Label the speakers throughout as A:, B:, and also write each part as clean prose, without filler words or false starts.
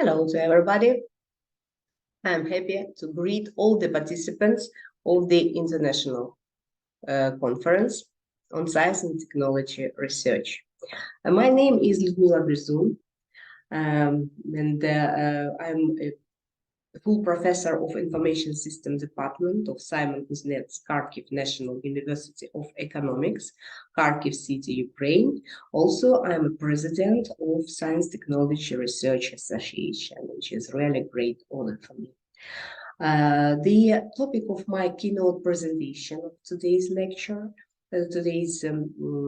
A: Hello to everybody. I'm happy to greet all the participants of the international conference on science and technology research. My name is Liudmyla Gryzun, and I'm a full professor of Information System Department of Simon Kuznets Kharkiv National University of Economics, Kharkiv City, Ukraine. Also, I'm a president of Science Technology Research Association, which is really a great honor for me. The topic of my keynote presentation of today's lecture, today's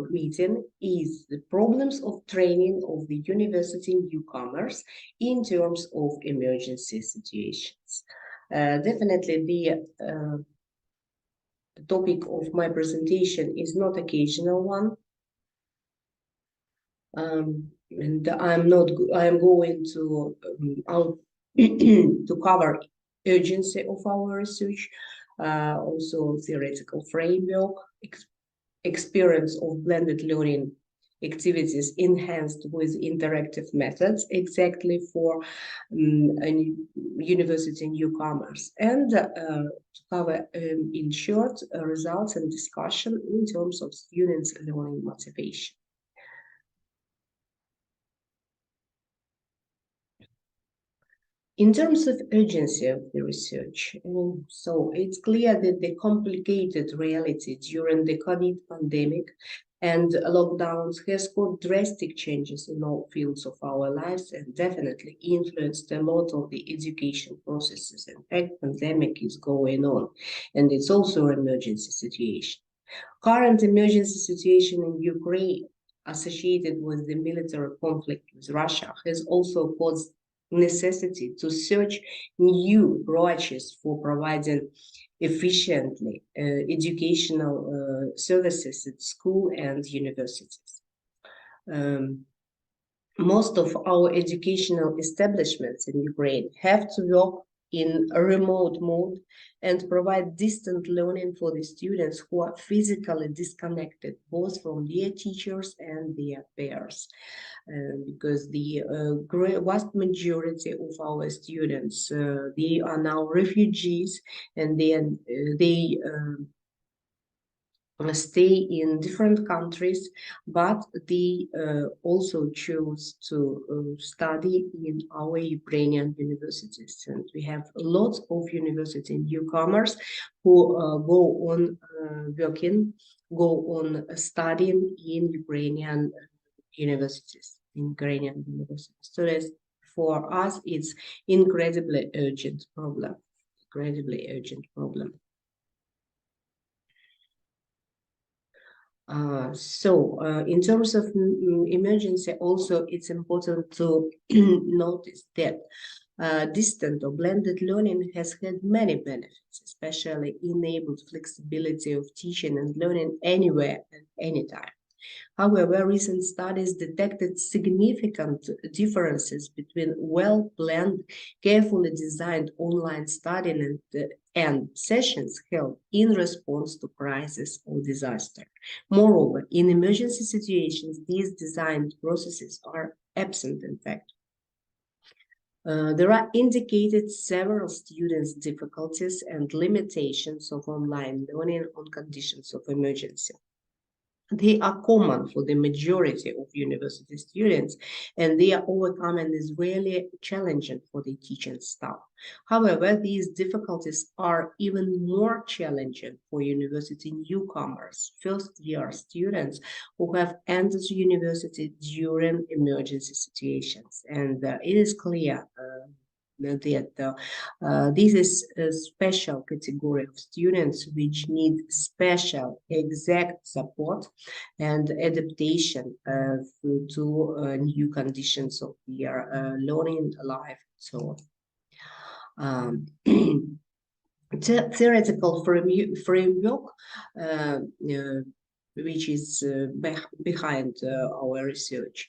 A: meeting, is the problems of training of the university newcomers in terms of emergency situations. Definitely the topic of my presentation is not occasional one. And I'm going to to cover urgency of our research, also theoretical framework, experience of blended learning activities enhanced with interactive methods exactly for university newcomers, and to cover in short results and discussion in terms of students' learning motivation. In terms of urgency of the research, so it's clear that the complicated reality during the COVID pandemic and lockdowns has caused drastic changes in all fields of our lives and definitely influenced a lot of the education processes. In fact, pandemic is going on, and it's also an emergency situation. Current emergency situation in Ukraine associated with the military conflict with Russia has also caused necessity to search new approaches for providing efficiently educational services at school and universities. Most of our educational establishments in Ukraine have to work in a remote mode and provide distant learning for the students who are physically disconnected both from their teachers and their peers. Because the vast majority of our students, they are now refugees, and they stay in different countries, but they also choose to study in our Ukrainian universities. And we have lots of university newcomers who go on studying in Ukrainian universities. So that's, for us, it's incredibly urgent problem. In terms of emergency, also it's important to notice that distant or blended learning has had many benefits, especially enabled flexibility of teaching and learning anywhere and anytime. However, recent studies detected significant differences between well-planned, carefully designed online studying and sessions held in response to crisis or disaster. Moreover, in emergency situations, these designed processes are absent, in fact. There are indicated several students' difficulties and limitations of online learning on conditions of emergency. They are common for the majority of university students, and their overcoming is really challenging for the teaching staff. However, these difficulties are even more challenging for university newcomers, first-year students who have entered university during emergency situations. And it is clear that this is a special category of students which need special exact support and adaptation to new conditions of their learning life. So theoretical framework which is behind our research,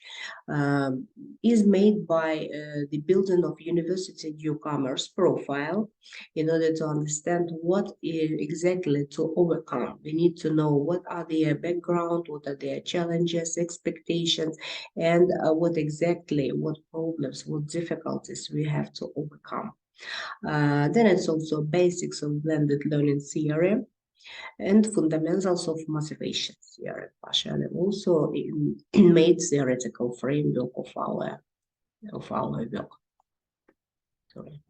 A: is made by the building of university newcomers profile in order to understand what exactly to overcome. We need to know what are their background, what are their challenges, expectations, and what problems, what difficulties we have to overcome. Then it's also basics of blended learning theory and fundamentals of motivation theory, partially also made theoretical framework of our work. Sorry.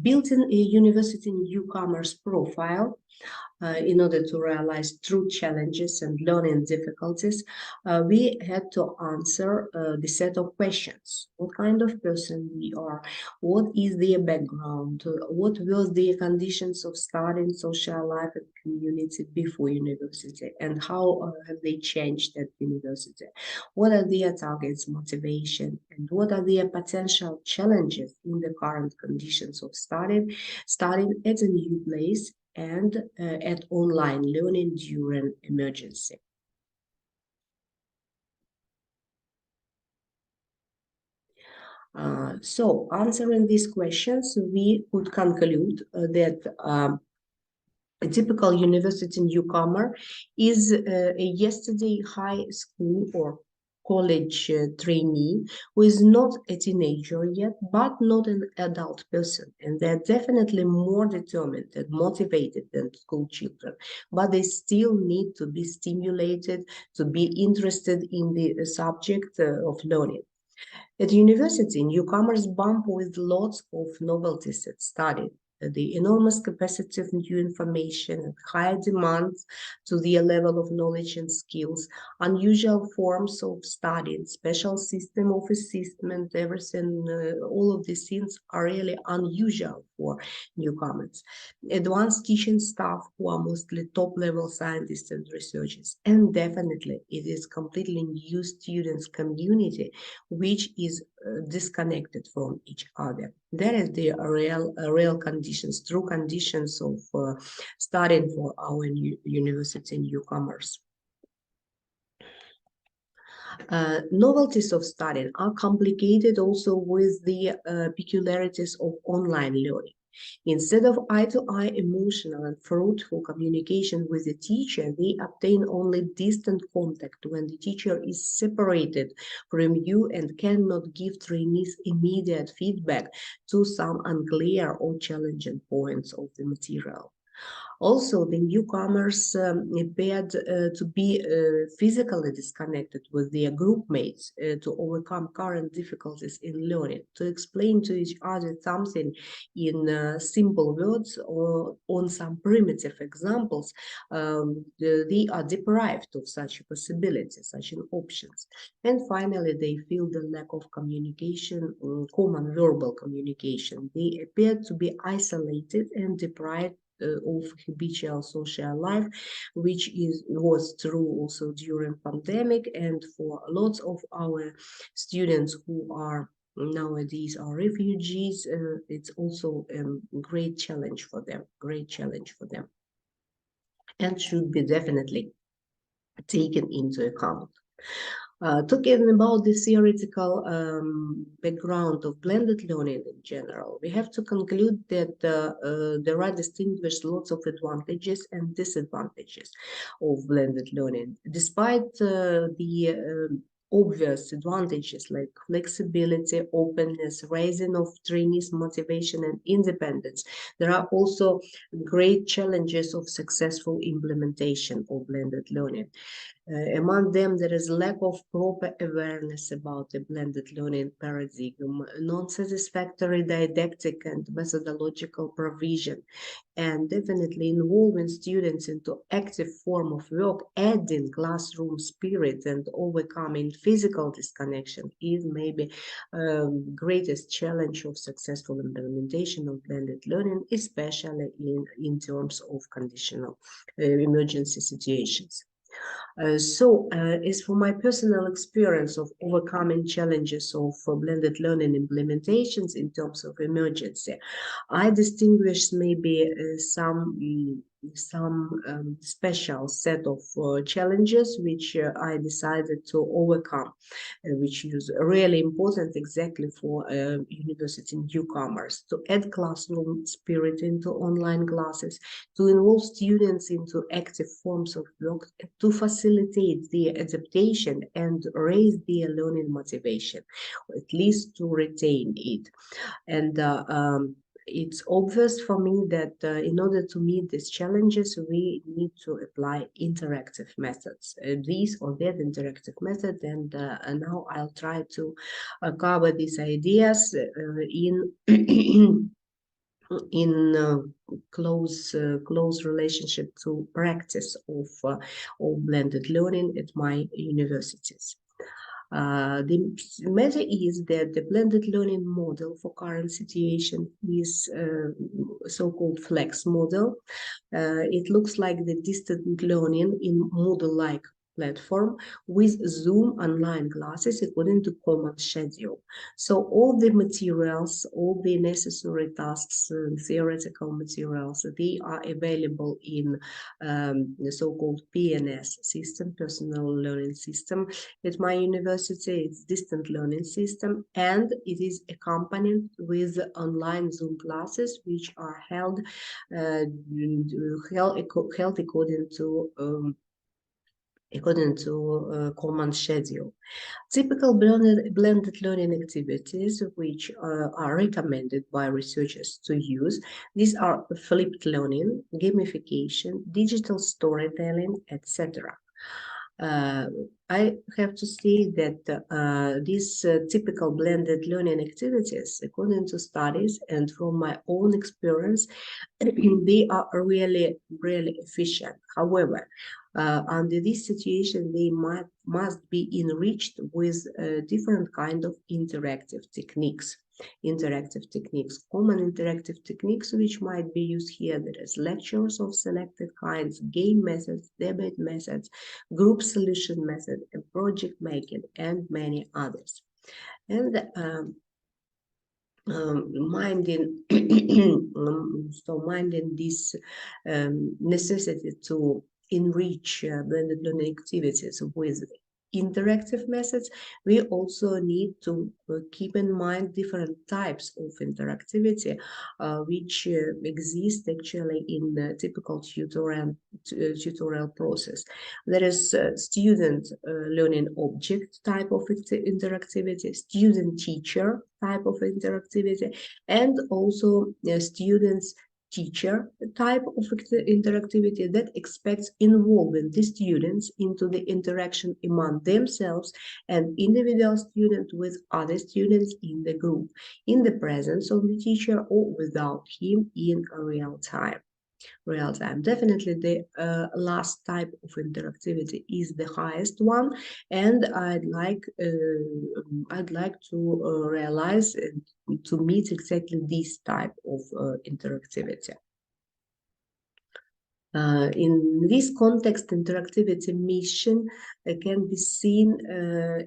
A: Building a university newcomers profile in order to realize true challenges and learning difficulties, we had to answer the set of questions. What kind of person we are? What is their background? What were their conditions of starting social life and community before university? And how have they changed at university? What are their targets, motivation? And what are their potential challenges in the current conditions of starting at a new place and at online learning during emergency? Answering these questions, we could conclude that a typical university newcomer is a yesterday high school or college trainee who is not a teenager yet, but not an adult person. And they're definitely more determined and motivated than school children, but they still need to be stimulated, to be interested in the subject of learning. At university, newcomers bump with lots of novelties at study. The enormous capacity of new information and high demands to their level of knowledge and skills, unusual forms of studying, special system of assessment, everything, all of these things are really unusual for newcomers. Advanced teaching staff who are mostly top-level scientists and researchers, and definitely it is completely new students community which is disconnected from each other. That is the real conditions, true conditions of studying for our university newcomers. Novelties of studying are complicated also with the peculiarities of online learning. Instead of eye-to-eye emotional and fruitful communication with the teacher, they obtain only distant contact when the teacher is separated from you and cannot give trainees immediate feedback to some unclear or challenging points of the material. Also, the newcomers appeared to be physically disconnected with their group mates to overcome current difficulties in learning, to explain to each other something in simple words or on some primitive examples. They are deprived of such a possibility, such an options. And finally, they feel the lack of communication, common verbal communication. They appear to be isolated and deprived of habitual social life, which was true also during pandemic, and for lots of our students who are nowadays are refugees, it's also a great challenge for them, and should be definitely taken into account. Talking about the theoretical background of blended learning in general, we have to conclude that there are distinguished lots of advantages and disadvantages of blended learning. Despite the obvious advantages like flexibility, openness, raising of trainees' motivation and independence, there are also great challenges of successful implementation of blended learning. Among them, there is lack of proper awareness about the blended learning paradigm, non-satisfactory didactic and methodological provision, and definitely involving students into active form of work, adding classroom spirit and overcoming physical disconnection is maybe greatest challenge of successful implementation of blended learning, especially in terms of conditional emergency situations. As for my personal experience of overcoming challenges of blended learning implementations in terms of emergency, I distinguish maybe some special set of challenges which I decided to overcome, which is really important exactly for university newcomers, to add classroom spirit into online classes, to involve students into active forms of work, to facilitate their adaptation and raise their learning motivation, or at least to retain it. And it's obvious for me that in order to meet these challenges, we need to apply interactive methods, these or that interactive method. And now I'll try to cover these ideas in in close relationship to practice of blended learning at my universities. The matter is that the blended learning model for current situation is so-called flex model. It looks like the distant learning in Moodle-like platform with Zoom online classes according to common schedule. So all the materials, all the necessary tasks, theoretical materials, they are available in the so-called PNS system, personal learning system. At my university, it's distant learning system, and it is accompanied with online Zoom classes, which are held according to common schedule. Typical blended learning activities which are recommended by researchers to use, these are flipped learning, gamification, digital storytelling, etc. I have to say that these typical blended learning activities, according to studies and from my own experience, they are really efficient. However, under this situation, they must be enriched with different kind of interactive techniques. Common interactive techniques which might be used here, there is lectures of selected kinds, game methods, debate methods, group solution method, and project making, and many others. And minding this necessity to enrich blended learning activities with interactive methods, we also need to keep in mind different types of interactivity which exist actually in the typical tutorial process. There is student learning object type of interactivity, student teacher type of interactivity, and also students teacher type of interactivity that expects involving the students into the interaction among themselves and individual student with other students in the group, in the presence of the teacher or without him in real time. Definitely the last type of interactivity is the highest one, and I'd like to realize to meet exactly this type of interactivity. In this context, interactivity mission can be seen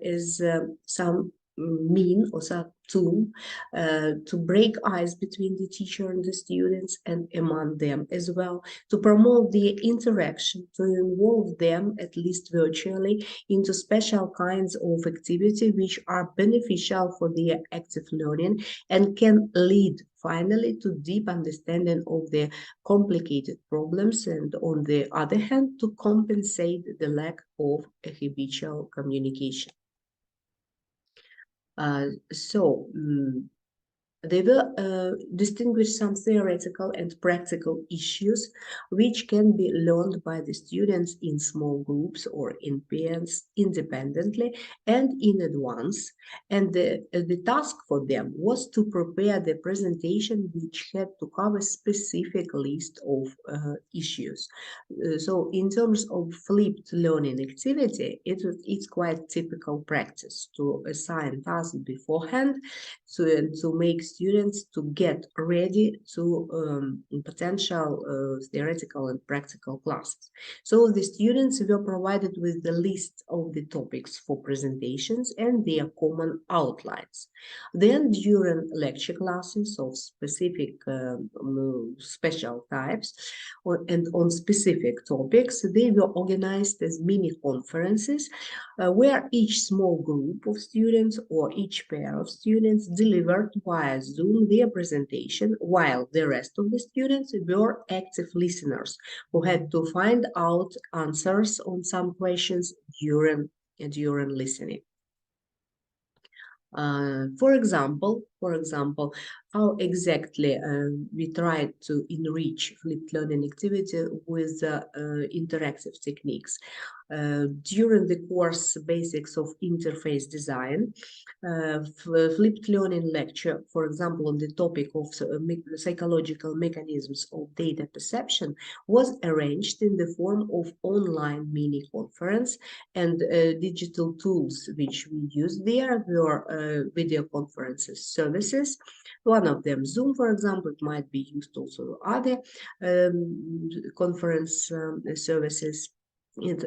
A: as some mean or some tool to break ice between the teacher and the students and among them as well, to promote the interaction, to involve them, at least virtually, into special kinds of activity which are beneficial for their active learning and can lead finally to deep understanding of the complicated problems, and on the other hand, to compensate the lack of a habitual communication. They will distinguish some theoretical and practical issues which can be learned by the students in small groups or in pairs independently and in advance. And the task for them was to prepare the presentation which had to cover specific list of issues. So in terms of flipped learning activity, it's quite typical practice to assign tasks beforehand to make students to get ready to potential theoretical and practical classes. So the students were provided with the list of the topics for presentations and their common outlines. Then during lecture classes of specific special types and on specific topics, they were organized as mini conferences where each small group of students or each pair of students delivered via Zoom their presentation, while the rest of the students were active listeners who had to find out answers on some questions during listening. For example, how exactly we tried to enrich flipped learning activity with interactive techniques. During the course Basics of Interface Design, flipped learning lecture, for example, on the topic of psychological mechanisms of data perception, was arranged in the form of online mini conference, and digital tools which we used there were video conferences services. One of them, Zoom, for example. It might be used also other conference services. It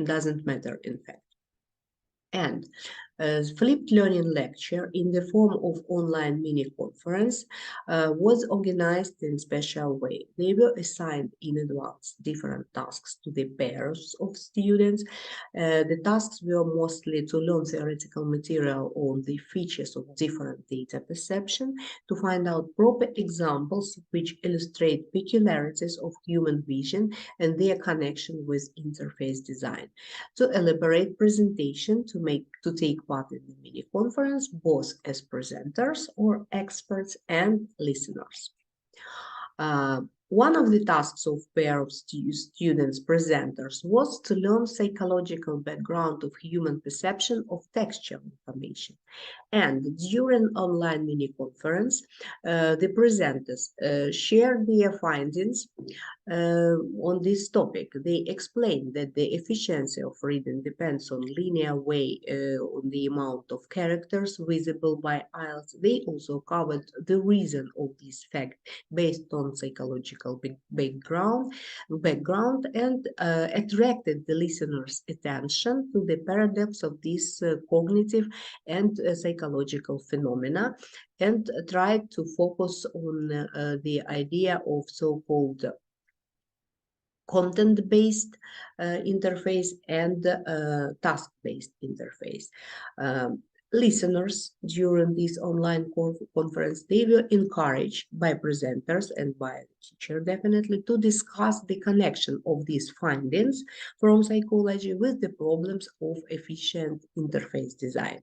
A: doesn't matter, in fact. And a flipped learning lecture in the form of online mini conference was organized in a special way. They were assigned in advance different tasks to the pairs of students. The tasks were mostly to learn theoretical material on the features of different data perception, to find out proper examples which illustrate peculiarities of human vision and their connection with interface design, to elaborate presentation, to take part in the mini conference, both as presenters or experts and listeners. One of the tasks of pair of students presenters was to learn psychological background of human perception of textual information. And during online mini conference, the presenters shared their findings on this topic. They explained that the efficiency of reading depends on linear way on the amount of characters visible by eyes. They also covered the reason of this fact based on psychological background and attracted the listener's attention to the paradox of this cognitive and psychological phenomena, and tried to focus on the idea of so-called content-based interface and task-based interface. Listeners during this online conference, they were encouraged by presenters and by the teacher definitely to discuss the connection of these findings from psychology with the problems of efficient interface design.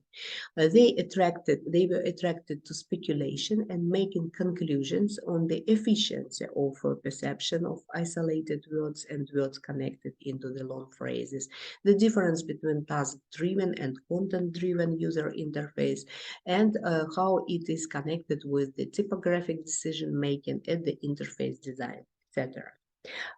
A: They were attracted to speculation and making conclusions on the efficiency of perception of isolated words and words connected into the long phrases, the difference between task-driven and content-driven user interface, and how it is connected with the typographic decision-making and the interface design, etc.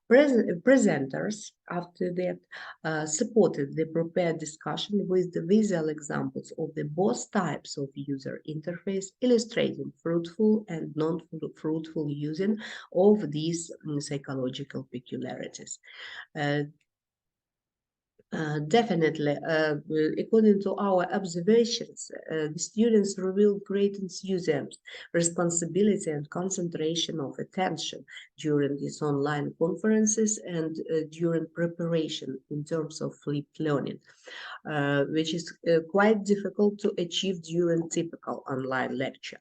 A: Presenters, after that, supported the prepared discussion with the visual examples of the both types of user interface, illustrating fruitful and non-fruitful using of these psychological peculiarities. Definitely, according to our observations, the students revealed great enthusiasm, responsibility, and concentration of attention during these online conferences and during preparation in terms of flipped learning, which is quite difficult to achieve during typical online lecture.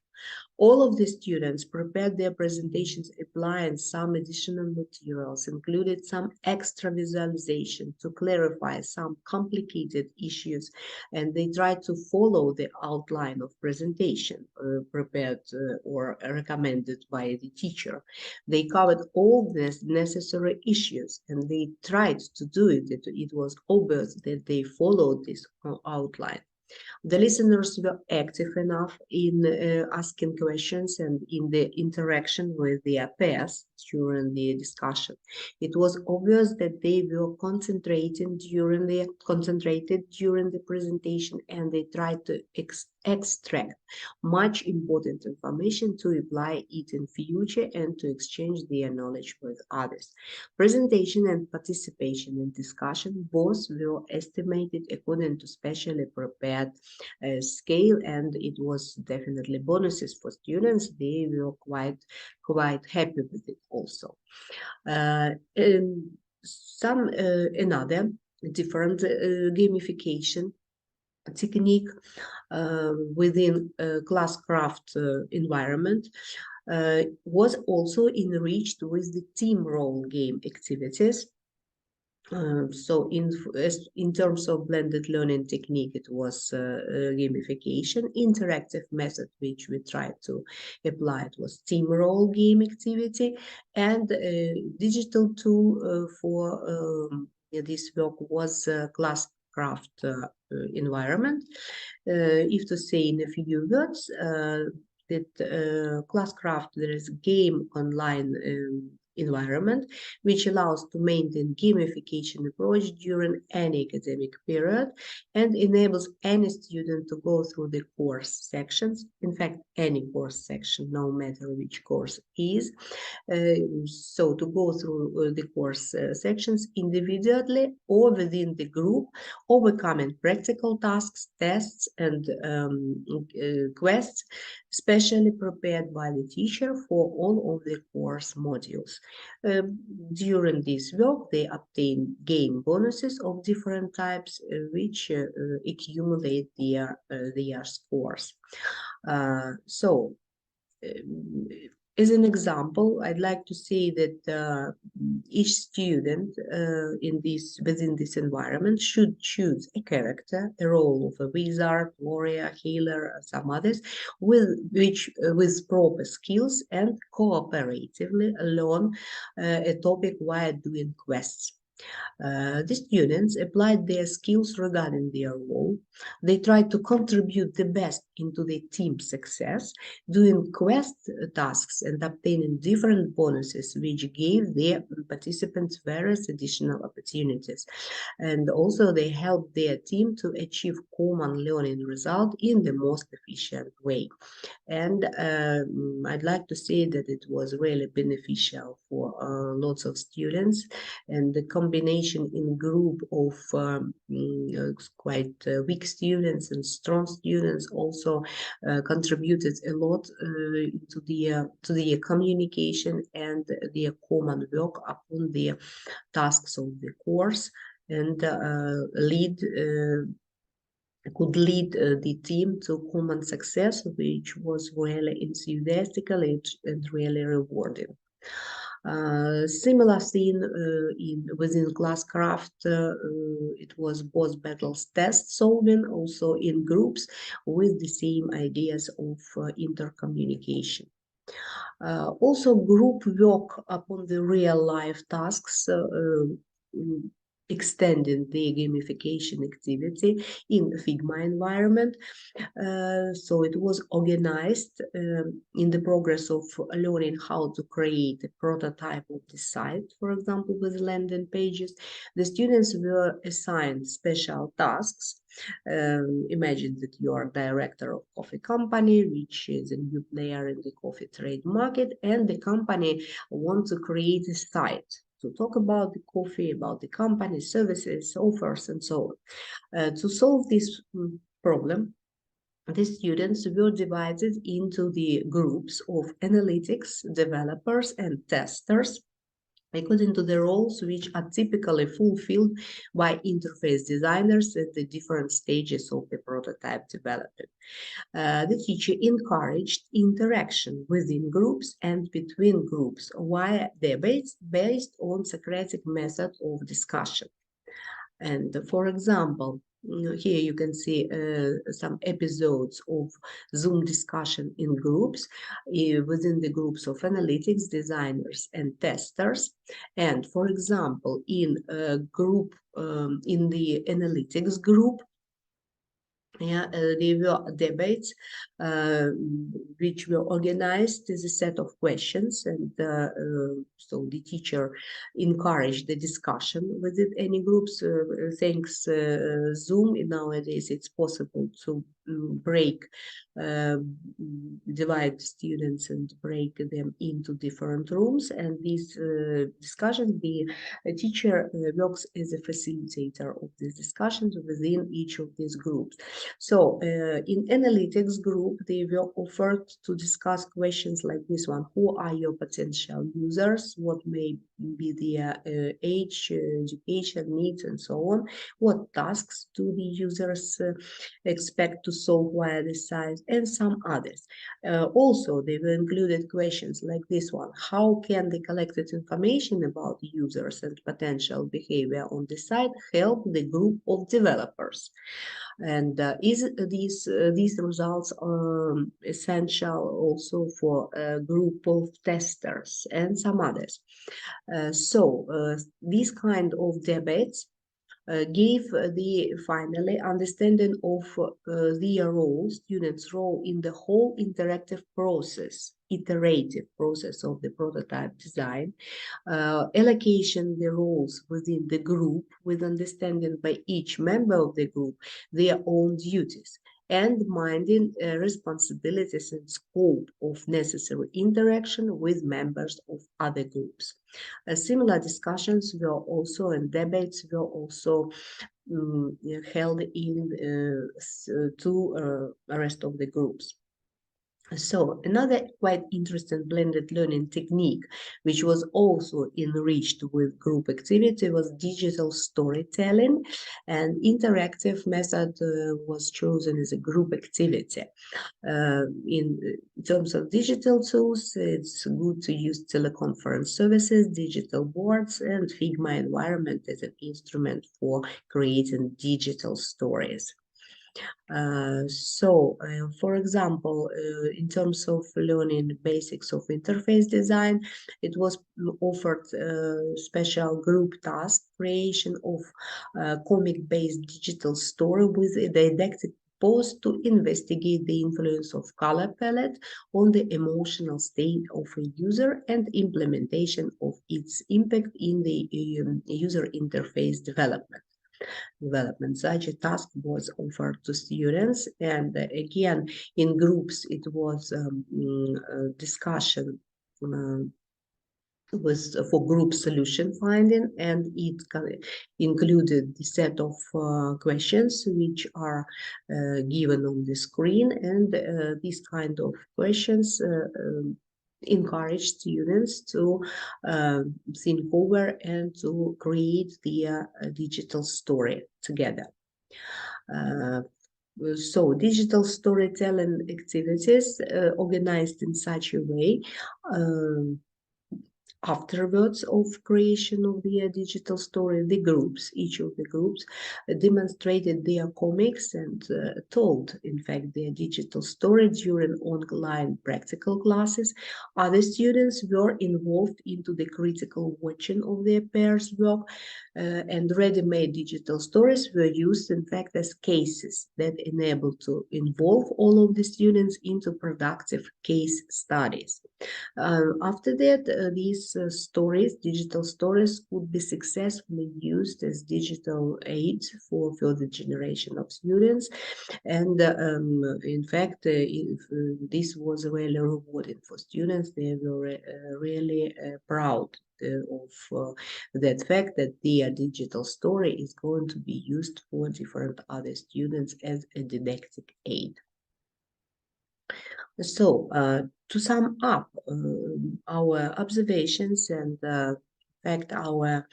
A: All of the students prepared their presentations applying some additional materials, included some extra visualization to clarify some complicated issues, and they tried to follow the outline of presentation prepared or recommended by the teacher. They covered all the necessary issues, and they tried to do it. It was obvious that they followed this outline. The listeners were active enough in asking questions and in the interaction with their peers during the discussion. It was obvious that they were concentrated during the presentation, and they tried to extract much important information to apply it in future and to exchange their knowledge with others. Presentation and participation in discussion both were estimated according to specially prepared scale, and it was definitely bonuses for students. They were quite happy with it also. Another different gamification technique within classcraft environment was also enriched with the team role game activities. So in terms of blended learning technique, it was gamification. Interactive method which we tried to apply, it was team role game activity, and digital tool for this work was classcraft environment. If to say in a few words, that classcraft, there is game online environment which allows to maintain gamification approach during any academic period and enables any student to go through the course sections, in fact any course section, no matter which course is, so to go through the course sections individually or within the group, overcoming practical tasks, tests, and quests specially prepared by the teacher for all of the course modules. During this work, they obtain game bonuses of different types, which accumulate their scores. So, as an example, I'd like to say that each student within this environment should choose a character, a role of a wizard, warrior, healer, some others, with proper skills and cooperatively learn a topic while doing quests. The students applied their skills regarding their role. They tried to contribute the best into the team success, doing quest tasks and obtaining different bonuses, which gave their participants various additional opportunities. And also they helped their team to achieve common learning result in the most efficient way. And I'd like to say that it was really beneficial for lots of students, and the combination in group of quite weak students and strong students also contributed a lot to the communication and the common work upon the tasks of the course, and could lead the team to common success, which was really enthusiastical and really rewarding. Similar scene within classcraft, it was both battles test solving, also in groups with the same ideas of intercommunication. Also group work upon the real life tasks, extending the gamification activity in Figma environment. So it was organized in the progress of learning how to create a prototype of the site, for example, with landing pages. The students were assigned special tasks. Imagine that you are director of coffee company, which is a new player in the coffee trade market, and the company wants to create a site to talk about the coffee, about the company, services, offers, and so on. To solve this problem, the students were divided into the groups of analytics, developers, and testers, according to the roles which are typically fulfilled by interface designers at the different stages of the prototype development. The teacher encouraged interaction within groups and between groups via debates based on Socratic method of discussion. And for example, here you can see some episodes of Zoom discussion in groups within the groups of analytics, designers, and testers. And for example, in a group, in the analytics group, There were debates which were organized as a set of questions, and so the teacher encouraged the discussion within any groups. Thanks Zoom, nowadays it's possible to divide students and break them into different rooms, and these discussions, the teacher works as a facilitator of these discussions within each of these groups. So in analytics group, they were offered to discuss questions like this one: who are your potential users? What may be their age, education needs, and so on? What tasks do the users expect to solve via this site, and some others. Also, they were included questions like this one: how can the collected information about users and potential behavior on the site help the group of developers? And these results are essential also for a group of testers and some others. These kind of debates gave the finally understanding of their role, students' role in the whole interactive process, iterative process of the prototype design, allocation the roles within the group with understanding by each member of the group their own duties, and minding responsibilities and scope of necessary interaction with members of other groups. Similar discussions were also, and debates were also held in rest of the groups. So another quite interesting blended learning technique, which was also enriched with group activity, was digital storytelling, and interactive method was chosen as a group activity. In terms of digital tools, it's good to use teleconference services, digital boards, and Figma environment as an instrument for creating digital stories. For example, in terms of learning basics of interface design, it was offered special group task creation of comic-based digital story with a didactic post to investigate the influence of color palette on the emotional state of a user and implementation of its impact in the user interface development. Such a task was offered to students, and again, in groups, it was discussion was for group solution finding, and it included the set of questions which are given on the screen, and these kind of questions encourage students to think over and to create their digital story together. So digital storytelling activities organized in such a way afterwards of creation of their digital story, each of the groups demonstrated their comics and told, in fact, their digital story during online practical classes. Other students were involved into the critical watching of their peers' work, and ready-made digital stories were used, in fact, as cases that enable to involve all of the students into productive case studies. After that, these digital stories, could be successfully used as digital aids for further generation of students. And in fact, this was really rewarding for students. They were really proud of that fact that their digital story is going to be used for different other students as a didactic aid. So, to sum up our observations and, in fact, our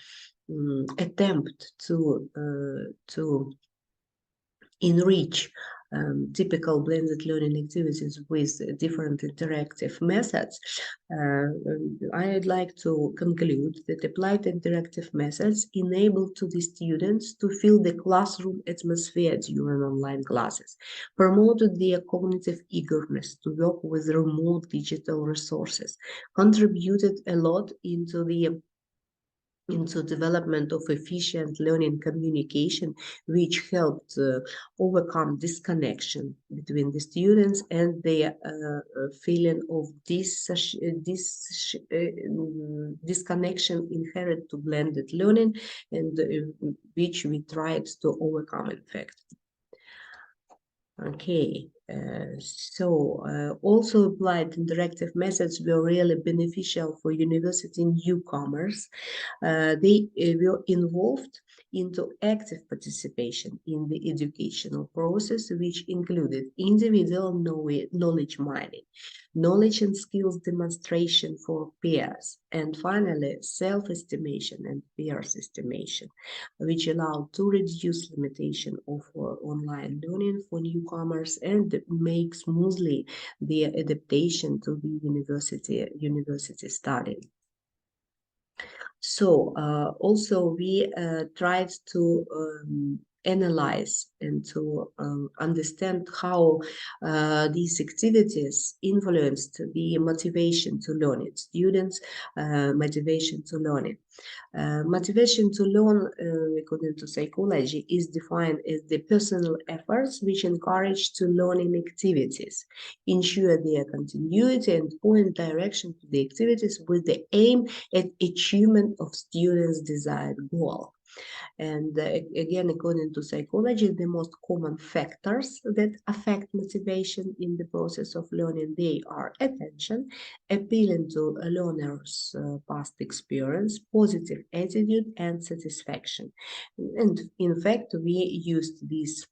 A: attempt to enrich typical blended learning activities with different interactive methods, I'd like to conclude that applied interactive methods enable to the students to feel the classroom atmosphere during online classes, promoted their cognitive eagerness to work with remote digital resources, contributed a lot into the into development of efficient learning communication, which helped overcome disconnection between the students and their feeling of disconnection inherent to blended learning, and which we tried to overcome, in fact. Okay, also applied interactive methods were really beneficial for university newcomers. They were involved into active participation in the educational process, which included individual knowledge mining, knowledge and skills demonstration for peers, and finally, self-estimation and peers estimation, which allowed to reduce limitation of online learning for newcomers and make smoothly their adaptation to the university study. So also we tried to analyze and to understand how these activities influenced the motivation to learn it, students' motivation to learn it. Motivation to learn, according to psychology, is defined as the personal efforts which encourage to learning activities, ensure their continuity, and point direction to the activities with the aim at achievement of students' desired goal. And again, according to psychology, the most common factors that affect motivation in the process of learning, they are attention, appealing to a learner's past experience, positive attitude, and satisfaction. And in fact, we used these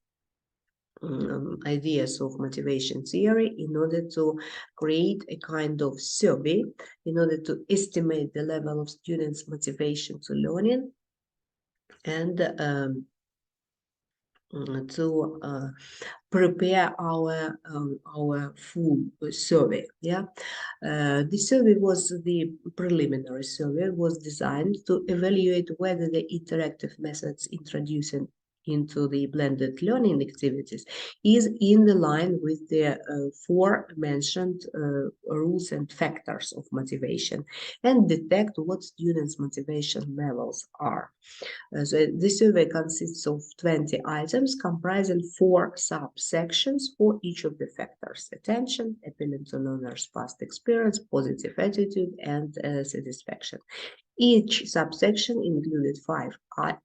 A: ideas of motivation theory in order to create a kind of survey, in order to estimate the level of students' motivation to learning, and to prepare our full survey. Yeah, the survey was the preliminary survey, was designed to evaluate whether the interactive methods introducing into the blended learning activities is in the line with the four mentioned rules and factors of motivation, and detect what students' motivation levels are. So this survey consists of 20 items comprising 4 subsections for each of the factors: attention, appealing to learners' past experience, positive attitude, and satisfaction. Each subsection included 5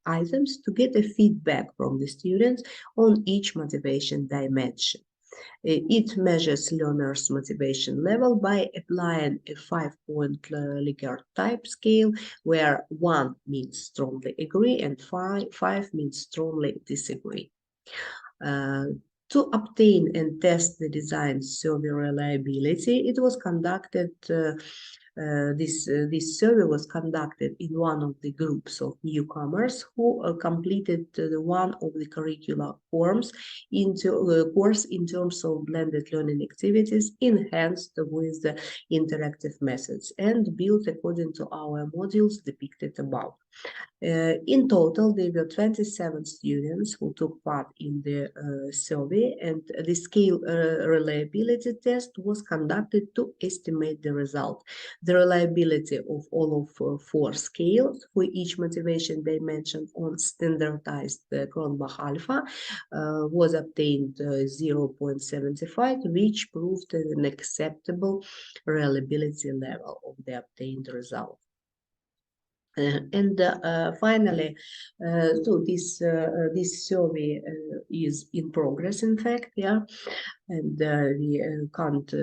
A: items to get a feedback from the students on each motivation dimension. It measures learners' motivation level by applying a 5-point Likert type scale, where 1 means strongly agree and 5 means strongly disagree. To obtain and test the design survey reliability, it was conducted. This survey was conducted in one of the groups of newcomers who completed one of the curricular forms into course in terms of blended learning activities enhanced with the interactive methods and built according to our modules depicted above. In total, there were 27 students who took part in the survey, and the scale reliability test was conducted to estimate the result. The reliability of all of 4 scales for each motivation dimension on standardized Cronbach alpha was obtained 0.75, which proved an acceptable reliability level of the obtained result. And finally, so this survey is in progress, in fact, yeah, and we can't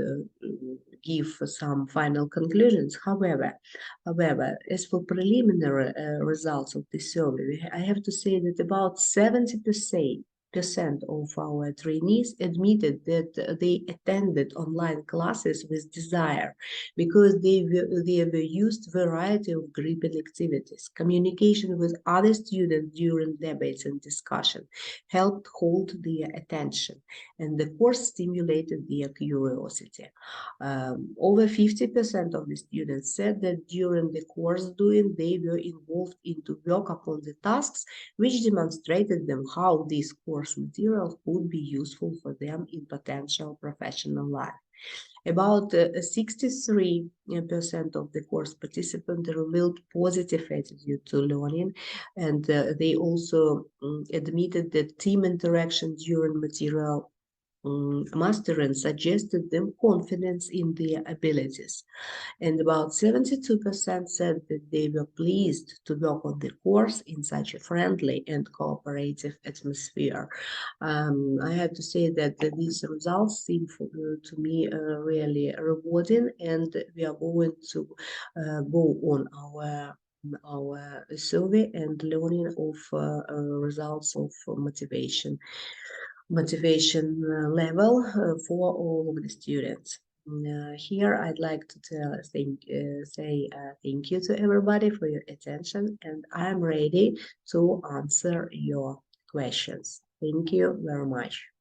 A: give some final conclusions. However, as for preliminary results of the survey, I have to say that about 70% of our trainees admitted that they attended online classes with desire, because they were used variety of gripping activities. Communication with other students during debates and discussion helped hold their attention, and the course stimulated their curiosity. Over 50% of the students said that during the course doing, they were involved into work upon the tasks, which demonstrated them how this course material could be useful for them in potential professional life. About 63% of the course participants revealed positive attitude to learning, and they also admitted that team interaction during material mastering suggested them confidence in their abilities. And about 72% said that they were pleased to work on the course in such a friendly and cooperative atmosphere. I have to say that these results seem to me really rewarding, and we are going to go on our survey and learning of results of motivation level for all of the students. Here, I'd like to say thank you to everybody for your attention, and I'm ready to answer your questions. Thank you very much.